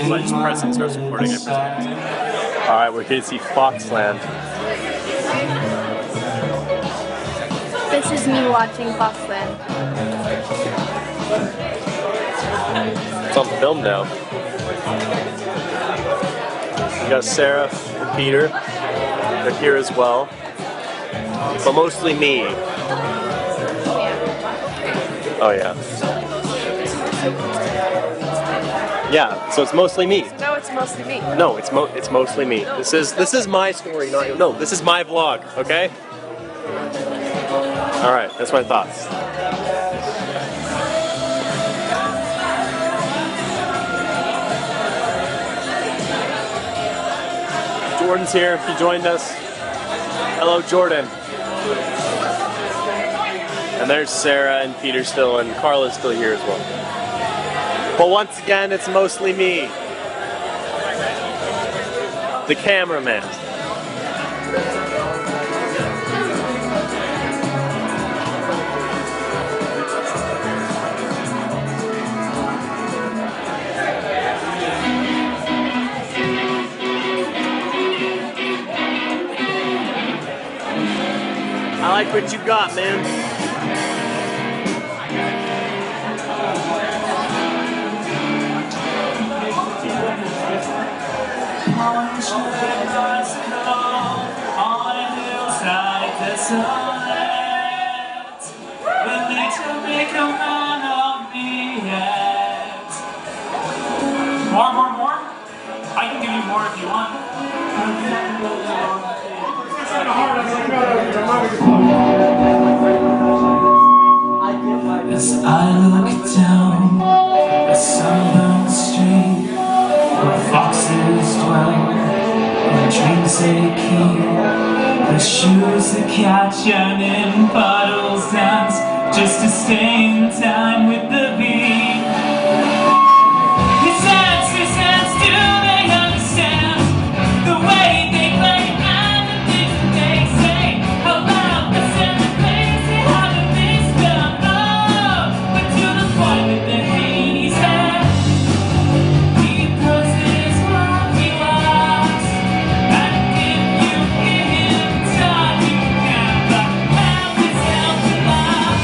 So I just press and starts recording it. Alright, we're here to see Foxland. This is me watching Foxland. It's on film now. We got Sarah and Peter. They're here as well. But mostly me. Oh yeah. Yeah, so it's mostly me. No, it's mostly me. No, it's mostly me. This is my story, no, this is my vlog, okay? Alright, that's my thoughts. Jordan's here, he joined us. Hello, Jordan. And there's Sarah and Peter still, and Carla's still here as well. But once again, it's mostly me. The cameraman. I like what you got, man. On a hillside desolate, will nature make a man of me yet? More? I can give you more if you want. As I look down a sunburned street where foxes dwell, the dreams they keep, the shoes that catch and in puddles dance, just to stay in time with the beat. His hands, do they understand the way they play and the things they say? How loud the sound plays, how the things come up, but to the point with the Hades head. He puts his walk, he walks, and if you give him time, you can but have his help a lot.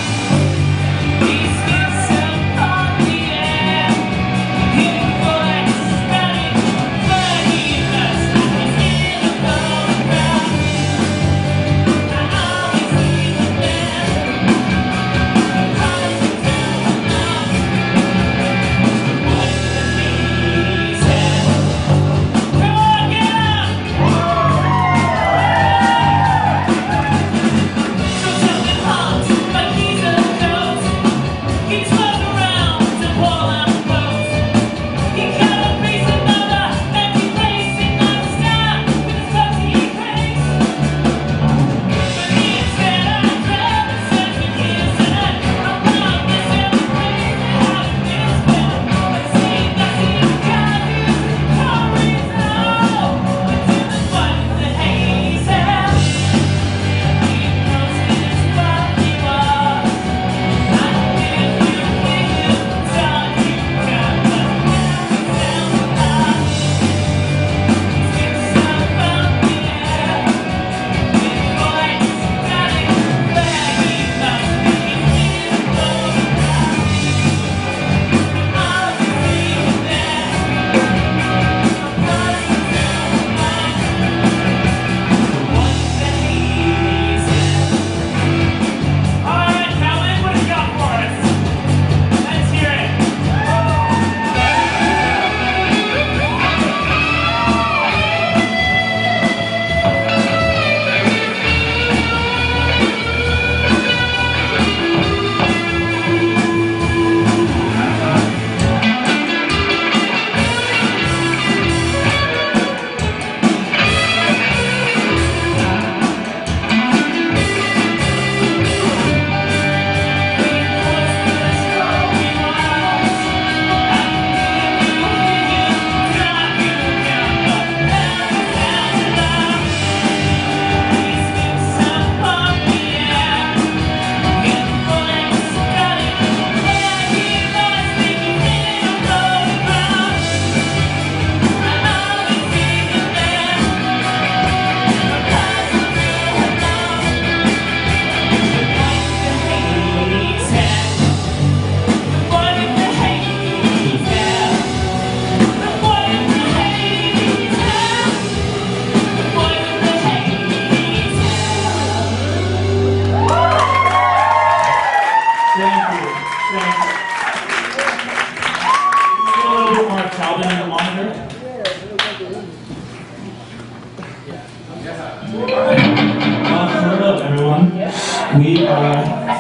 He speaks of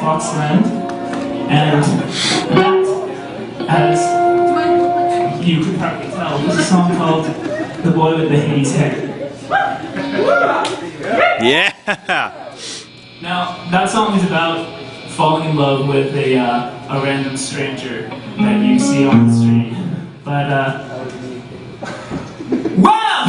Foxland, and that, as you could probably tell, was a song called The Boy with the Haze Hair. Yeah. Now, that song is about falling in love with a random stranger that you see on the street. But, wow!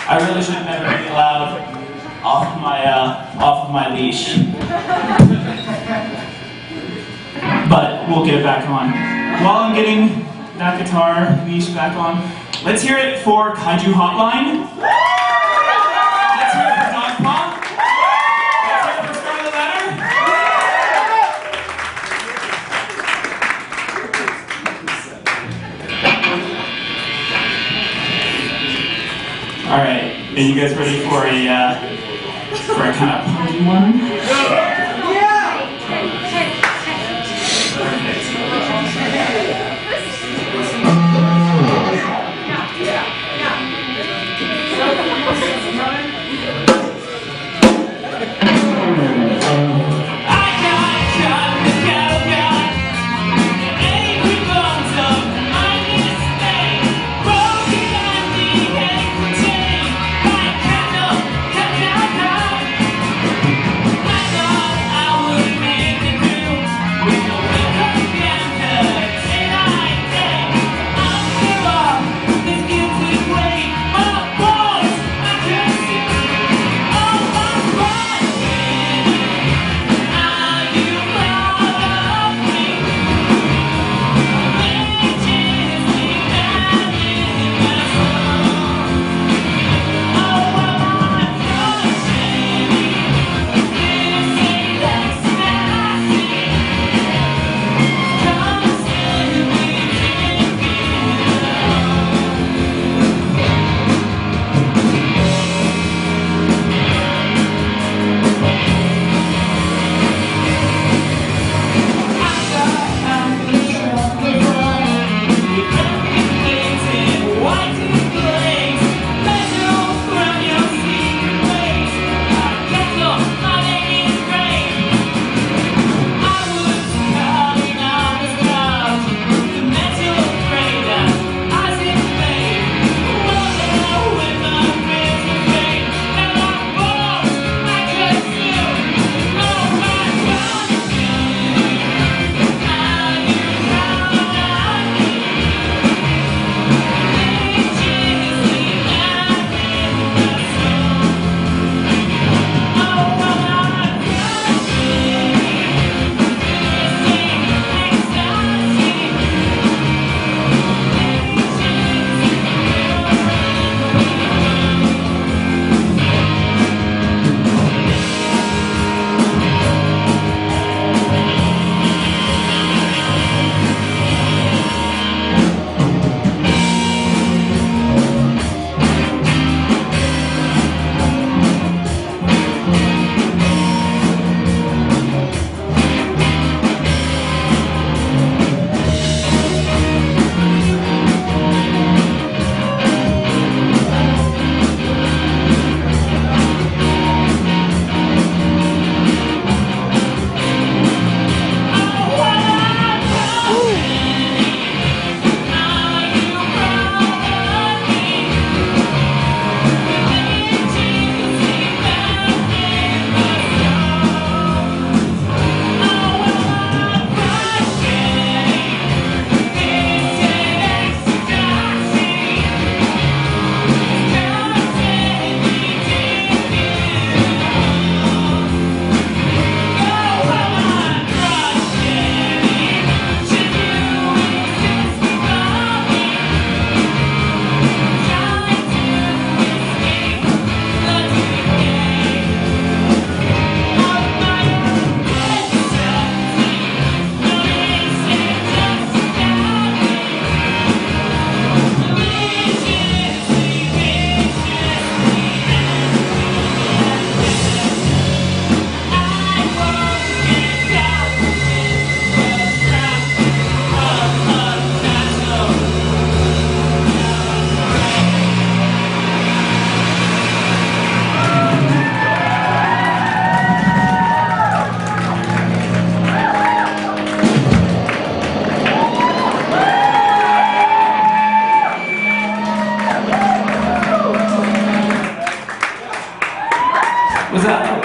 I really should never be allowed off of my leash. But we'll get back on. While I'm getting that guitar leash back on, let's hear it for Kaiju Hotline. Let's hear it for Dog Paw. Let's hear it for Scarlet Letter. All right, are you guys ready for a kind of punky one?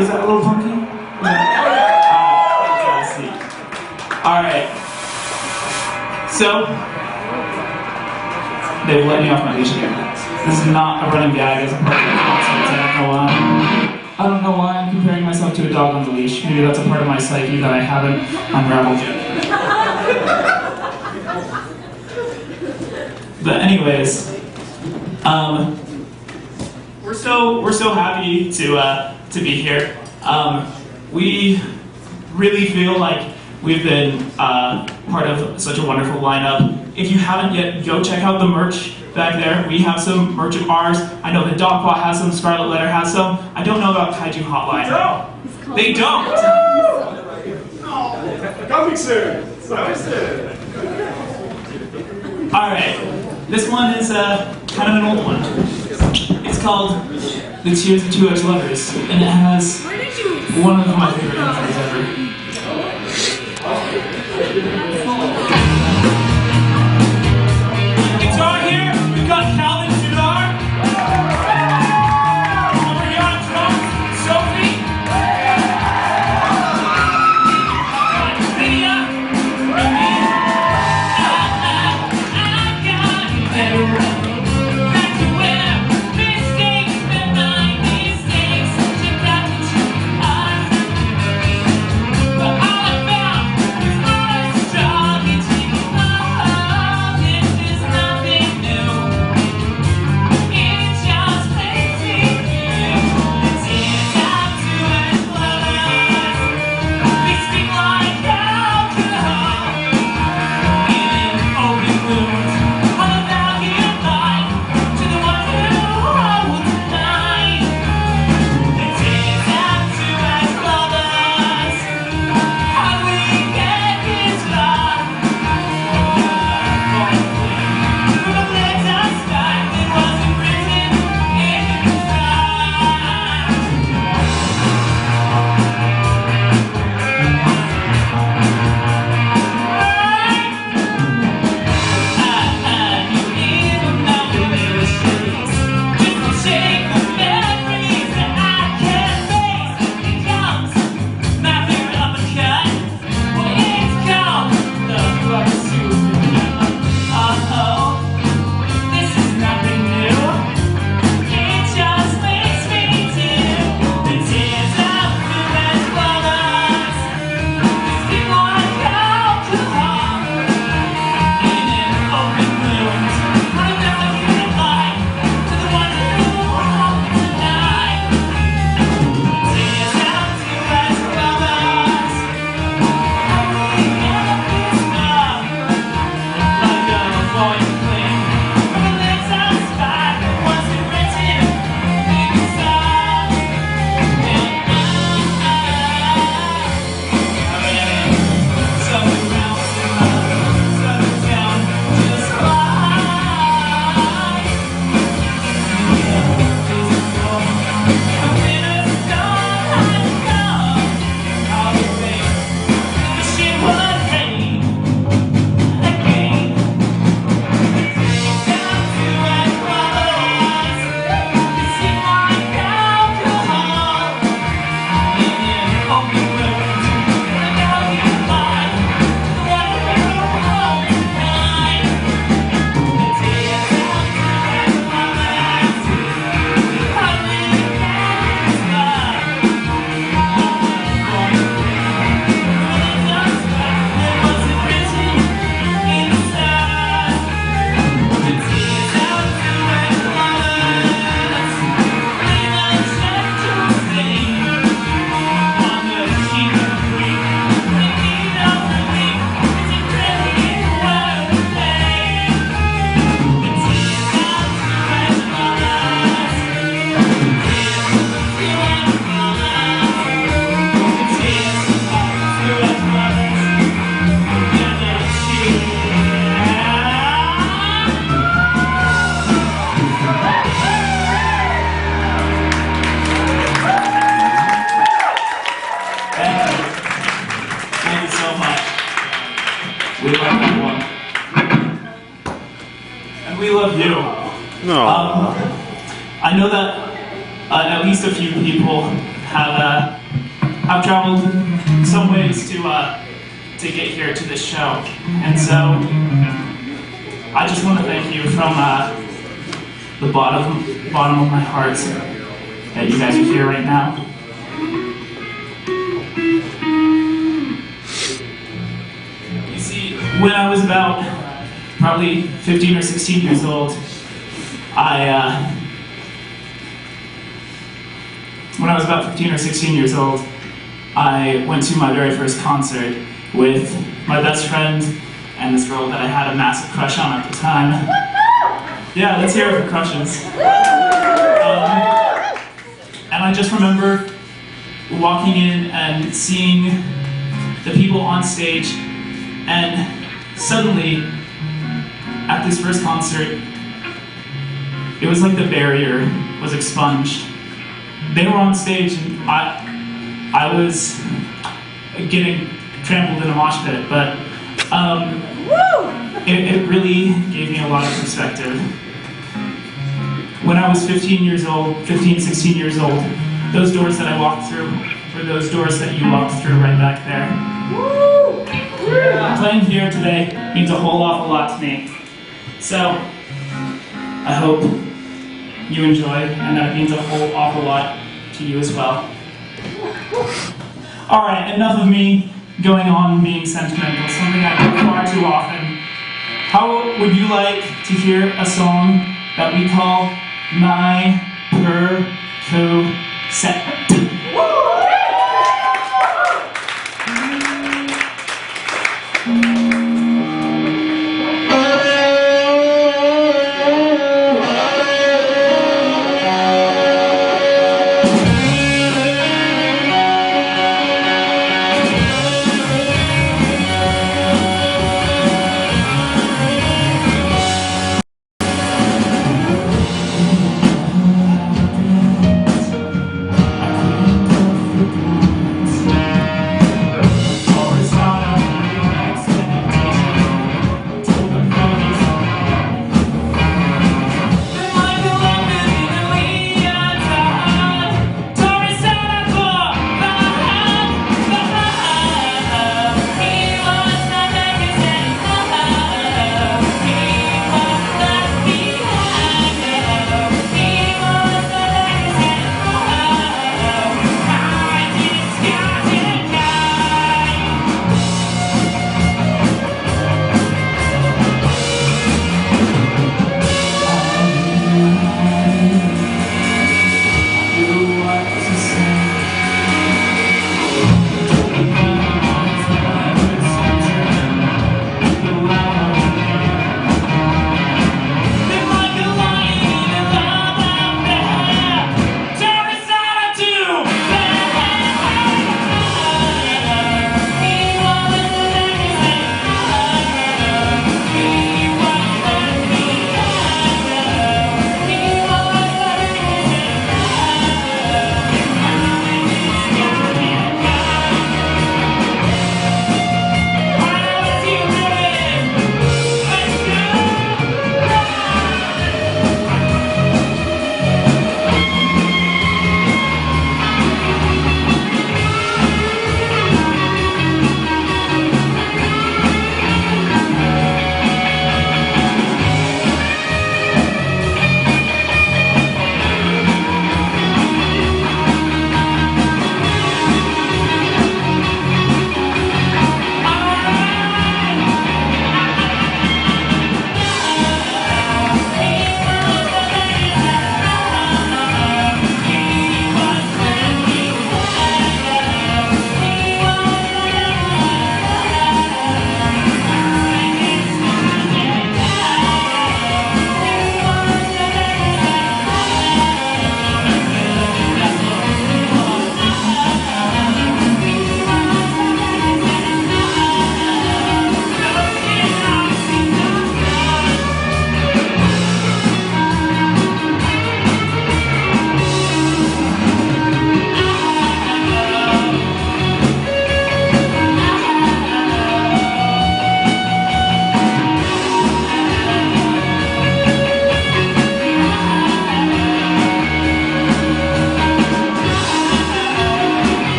Was that a little funky? Fantastic. All right. So, they've let me off my leash again. This is not a running gag as a part of the concept. I don't know why I'm comparing myself to a dog on the leash. Maybe that's a part of my psyche that I haven't unraveled yet. But anyways, we're so happy to be here. We really feel like we've been part of such a wonderful lineup. If you haven't yet, go check out the merch back there. We have some merch of ours. I know the Dogpaw has some, Scarlet Letter has some. I don't know about Kaiju Hotline. They don't! Coming soon! Alright, this one is kind of an old one. It's called The Tears of Two Ex-Lovers, and it has one of my favorite entries ever. Guitar here, we've got Calvin Judar. Over here on drums, Sophie. Lydia, and me. Back to where mistakes been my mistakes. You got to choose us. But all I found was not a strong and cheap love. This is nothing new. It just makes me feel the tears out to us lovers. We speak like alcohol in open wounds. All about your life to the ones who hold tonight. The tears out to us lovers. How do we get this far? Who let us back that wasn't written in the stars? You even know there was trees. Just to shake the memories that I can't face. Becomes my favorite uppercut. Well, it's called the pursuit. Oh, this is nothing new. It just makes me do the tears of the best lovers. Speak like alcohol in an open wound. How to never give life to the ones who hold tonight. Tears out to us lovers. How do we get this far? Like a voice playing. Who lets us back that wasn't written in the stars? Something rounds in love, something down, just fly. A bitter storm has come. All the rain, the shit would rain again. Down to us lovers, sing like alcohol in an open wound. Look out your life, the one who hold tonight. The tears out to us lovers. How do we get this far? Thank you so much. We love that one. And we love you. No. I know that at least a few people have traveled some ways to get here to this show, and so I just want to thank you from the bottom of my heart that you guys are here right now. You see, when I was about probably 15 or 16 years old, when I was about 15 or 16 years old, I went to my very first concert with my best friend and this girl that I had a massive crush on at the time. Yeah, let's hear it for crushes. And I just remember walking in and seeing the people on stage, and suddenly, at this first concert, it was like the barrier was expunged. They were on stage and I was getting trampled in a mosh pit, but it really gave me a lot of perspective. When I was 15, 16 years old, those doors that I walked through were those doors that you walked through right back there. Playing here today means a whole awful lot to me. So, I hope you enjoy, and that means a whole awful lot to you as well. Alright, enough of me going on being sentimental, something I do far too often. How would you like to hear a song that we call My Per-Co-Set?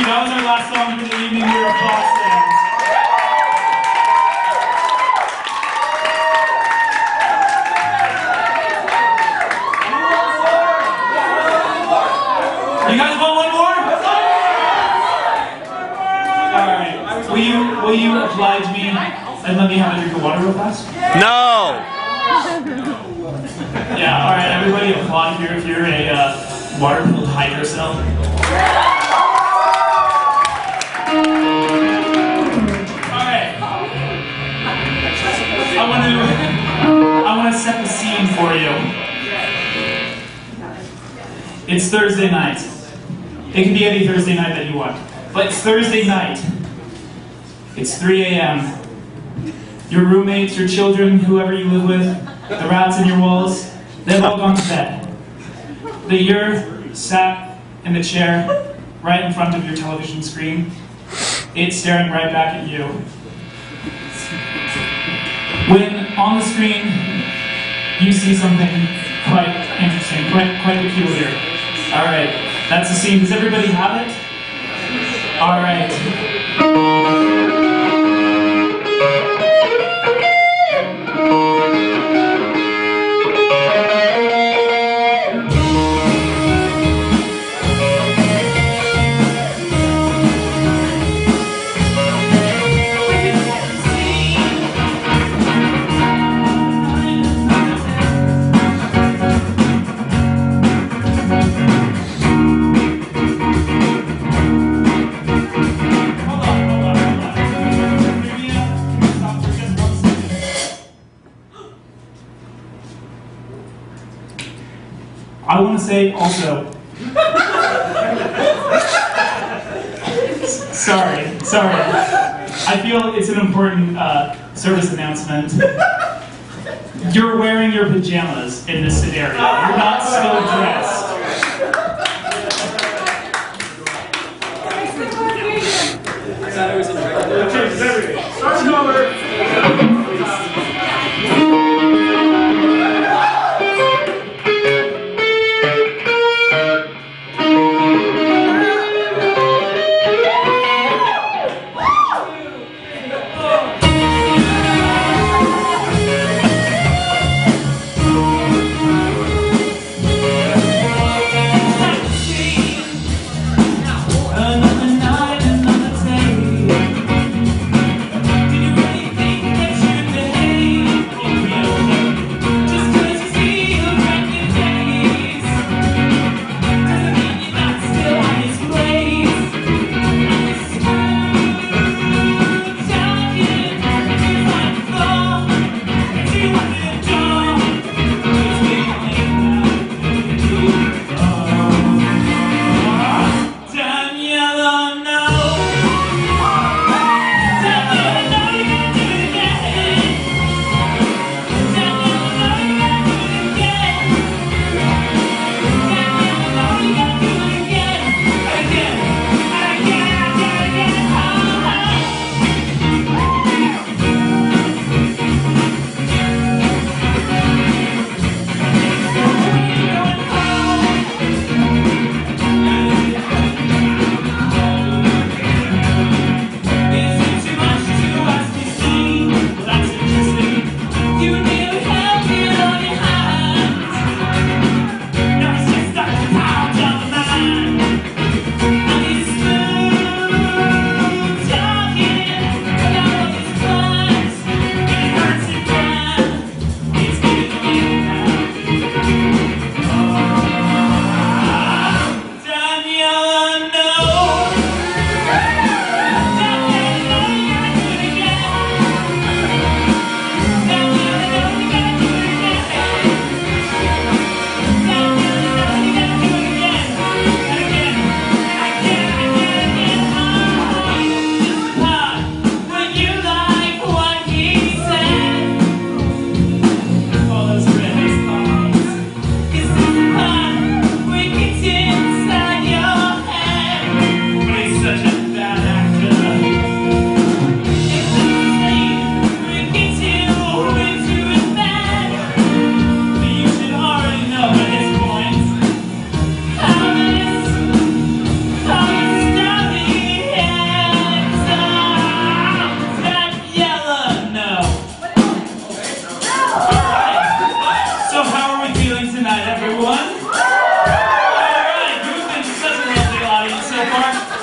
that was our last song for the evening here at Foxland. You guys want one more? Alright. Will you oblige me and let me have a drink of water real fast? No! Yeah, alright, everybody applaud here if you're a water-filled hydrocell. Alright. I want to set the scene for you. It's Thursday night. It can be any Thursday night that you want. But it's Thursday night. It's 3 a.m. Your roommates, your children, whoever you live with, the rats in your walls, they've all gone to bed. But you're sat in the chair right in front of your television screen. It's staring right back at you. When on the screen you see something quite interesting, quite peculiar. Alright, that's the scene. Does everybody have it? Alright. I want to say also, sorry. I feel it's an important service announcement. You're wearing your pajamas in this scenario. You're not still dressed. Start over.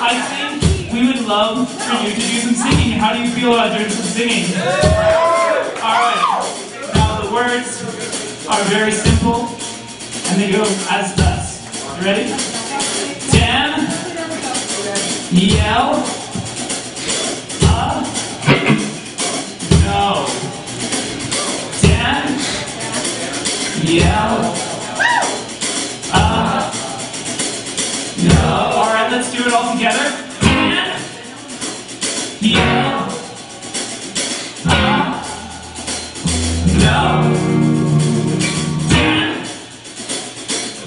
I think we would love for you to do some singing. How do you feel about doing some singing? Alright, now the words are very simple and they go as thus. You ready? Dan, yell, no. Dan, yell, no. Alright, let's do it all together. Dan, yell, no. Dan,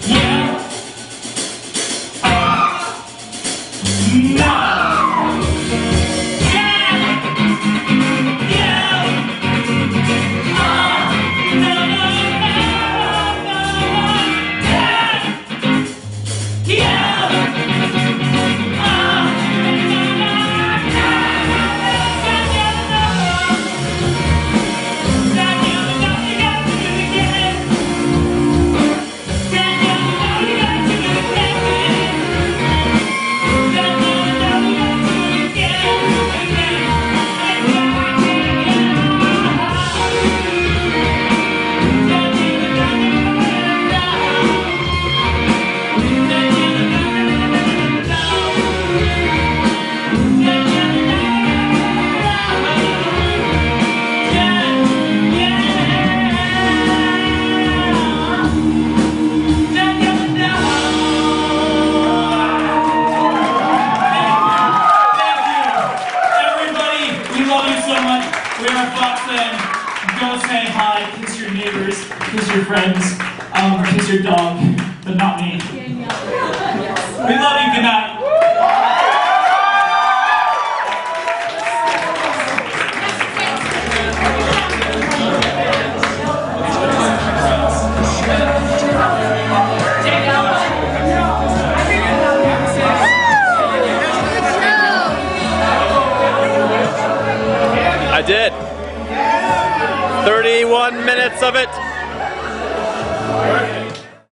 yell, no. We are Foxland. Go say hi, kiss your neighbors, kiss your friends, kiss your dog, but not me. We love you, good night. I did. 31 minutes of it.